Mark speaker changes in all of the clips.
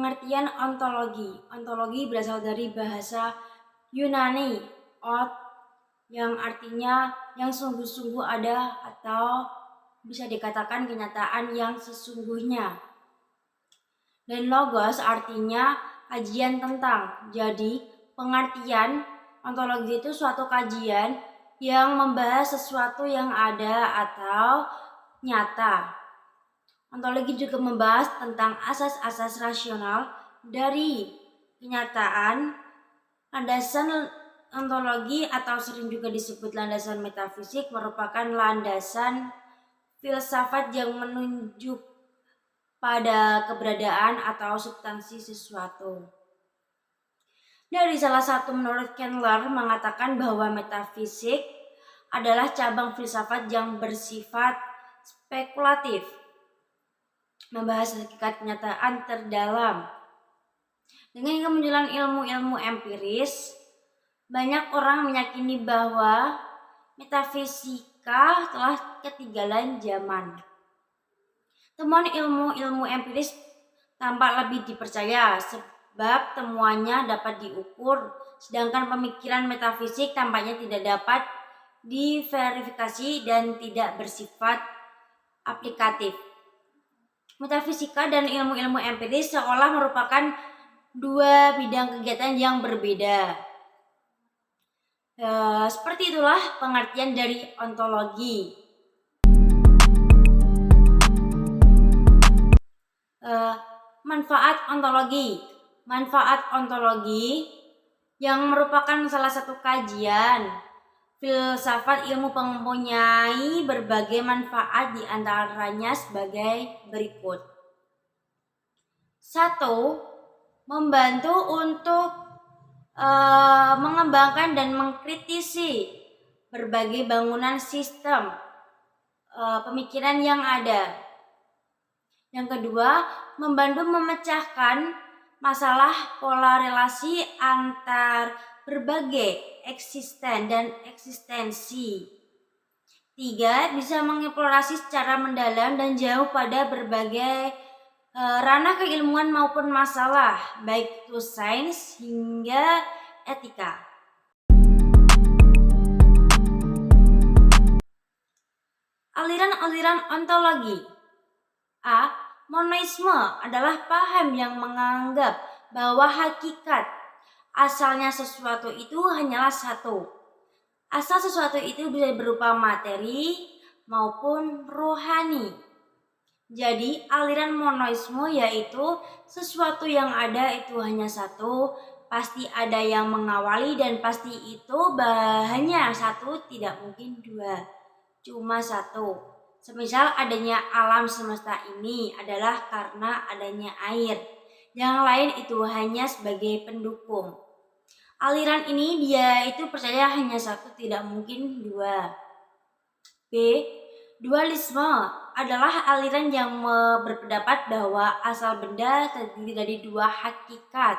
Speaker 1: Pengertian ontologi. Ontologi berasal dari bahasa Yunani, ont, yang artinya yang sungguh-sungguh ada atau bisa dikatakan kenyataan yang sesungguhnya. Dan logos artinya kajian tentang. Jadi, pengertian ontologi itu suatu kajian yang membahas sesuatu yang ada atau nyata. Ontologi juga membahas tentang asas-asas rasional dari kenyataan. Landasan ontologi atau sering juga disebut landasan metafisik merupakan landasan filsafat yang menunjuk pada keberadaan atau substansi sesuatu. Dari salah satu menurut Candler mengatakan bahwa metafisik adalah cabang filsafat yang bersifat spekulatif, membahas hakikat kenyataan terdalam. Dengan kemunculan ilmu-ilmu empiris, banyak orang meyakini bahwa metafisika telah ketinggalan zaman. Temuan ilmu-ilmu empiris tampak lebih dipercaya sebab temuannya dapat diukur, sedangkan pemikiran metafisik tampaknya tidak dapat diverifikasi dan tidak bersifat aplikatif. Metafisika dan ilmu-ilmu empiris seolah merupakan dua bidang kegiatan yang berbeda. Seperti itulah pengertian dari ontologi. Manfaat ontologi. Manfaat ontologi yang merupakan salah satu kajian filsafat ilmu mempunyai berbagai manfaat, di antaranya sebagai berikut. 1. Membantu untuk mengembangkan dan mengkritisi berbagai bangunan sistem pemikiran yang ada. Yang kedua, membantu memecahkan masalah pola relasi antar berbagai eksisten dan eksistensi. 3. Bisa mengeksplorasi secara mendalam dan jauh pada berbagai ranah keilmuan maupun masalah, baik itu sains hingga etika. Aliran-aliran ontologi. A. Monoisme adalah paham yang menganggap bahwa hakikat asalnya sesuatu itu hanyalah satu. Asal sesuatu itu bisa berupa materi maupun rohani. Jadi aliran monoisme yaitu sesuatu yang ada itu hanya satu, pasti ada yang mengawali dan pasti itu hanya satu, tidak mungkin dua, cuma satu. Semisal adanya alam semesta ini adalah karena adanya air, yang lain itu hanya sebagai pendukung. Aliran ini dia itu percaya hanya satu, tidak mungkin dua. B. Dualisme adalah aliran yang berpendapat bahwa asal benda terdiri dari dua hakikat,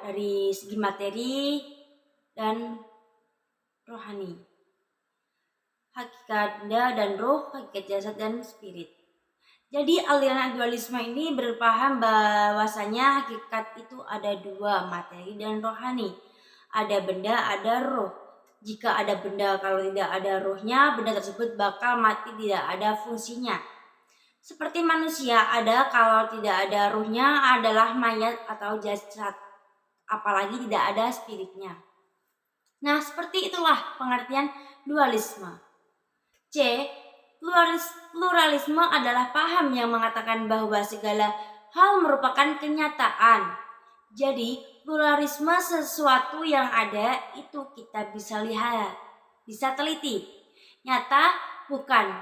Speaker 1: dari segi materi dan rohani. Hakikat benda dan roh, hakikat jasad dan spirit. Jadi aliran dualisme ini berpaham bahwasanya hakikat itu ada dua, materi dan rohani. Ada benda, ada roh. Jika ada benda, kalau tidak ada rohnya, benda tersebut bakal mati, tidak ada fungsinya. Seperti manusia ada, kalau tidak ada rohnya adalah mayat atau jasad, apalagi tidak ada spiritnya. Nah, seperti itulah pengertian dualisme. C. Pluralisme adalah paham yang mengatakan bahwa segala hal merupakan kenyataan. Jadi, pluralisme sesuatu yang ada itu kita bisa lihat, bisa teliti. Nyata bukan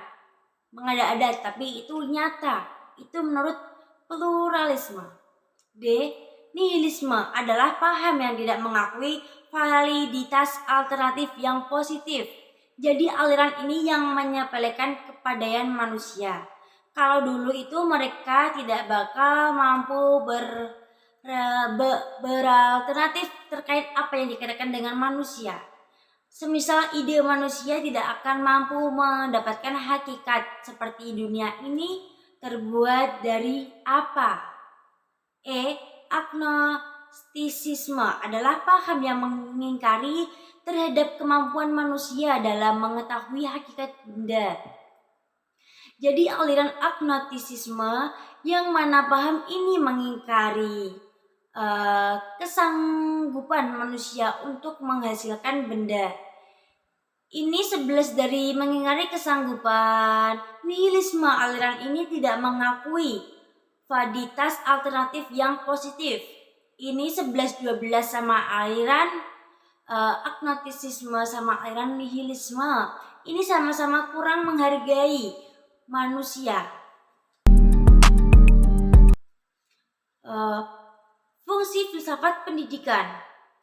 Speaker 1: mengada-ada, tapi itu nyata. Itu menurut pluralisme. D. Nihilisme adalah paham yang tidak mengakui validitas alternatif yang positif. Jadi aliran ini yang menyepelekan kepadaan manusia. Kalau dulu itu mereka tidak bakal mampu beralternatif terkait apa yang dikatakan dengan manusia. Semisal ide manusia tidak akan mampu mendapatkan hakikat seperti dunia ini, terbuat dari apa? Agnostisisme adalah paham yang mengingkari terhadap kemampuan manusia dalam mengetahui hakikat benda. Jadi aliran agnostisisme yang mana paham ini mengingkari kesanggupan manusia untuk menghasilkan benda. Ini 11 dari mengingkari kesanggupan. Nihilisme aliran ini tidak mengakui validitas alternatif yang positif. Ini 11-12 sama aliran agnostisisme sama aliran nihilisme. Ini sama-sama kurang menghargai manusia. Fungsi filsafat pendidikan.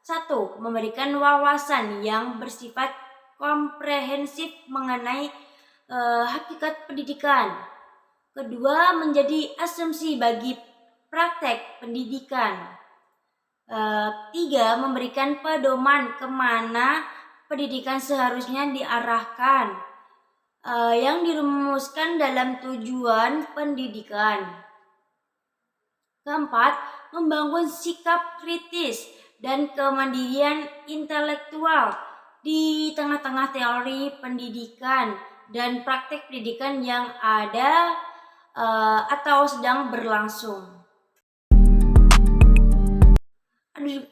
Speaker 1: 1. Memberikan wawasan yang bersifat komprehensif mengenai hakikat pendidikan. Kedua, menjadi asumsi bagi praktek pendidikan. 3. Memberikan pedoman kemana pendidikan seharusnya diarahkan yang dirumuskan dalam tujuan pendidikan. Keempat, membangun sikap kritis dan kemandirian intelektual di tengah-tengah teori pendidikan dan praktek pendidikan yang ada atau sedang berlangsung.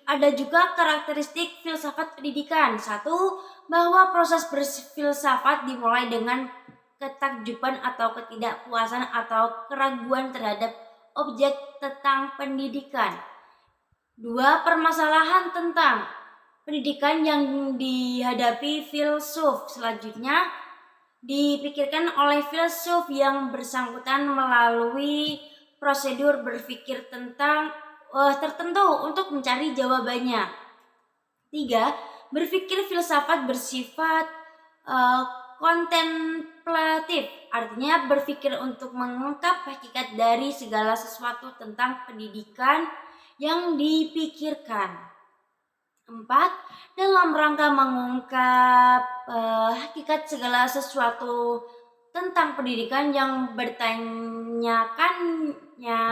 Speaker 1: Ada juga karakteristik filsafat pendidikan. 1. Bahwa proses berfilsafat dimulai dengan ketakjuban atau ketidakpuasan atau keraguan terhadap objek tentang pendidikan. 2. Permasalahan tentang pendidikan yang dihadapi filsuf selanjutnya dipikirkan oleh filsuf yang bersangkutan melalui prosedur berpikir tentang tertentu untuk mencari jawabannya. 3. Berpikir filsafat bersifat kontemplatif, artinya berpikir untuk mengungkap hakikat dari segala sesuatu tentang pendidikan yang dipikirkan. 4. Dalam rangka mengungkap hakikat segala sesuatu tentang pendidikan yang bertanyakannya,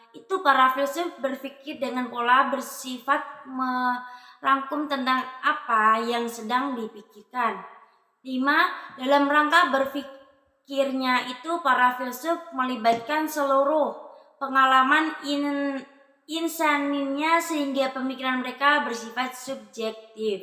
Speaker 1: itu para filsuf berpikir dengan pola bersifat merangkum tentang apa yang sedang dipikirkan. 5. Dalam rangka berpikirnya itu para filsuf melibatkan seluruh pengalaman insaninya sehingga pemikiran mereka bersifat subjektif.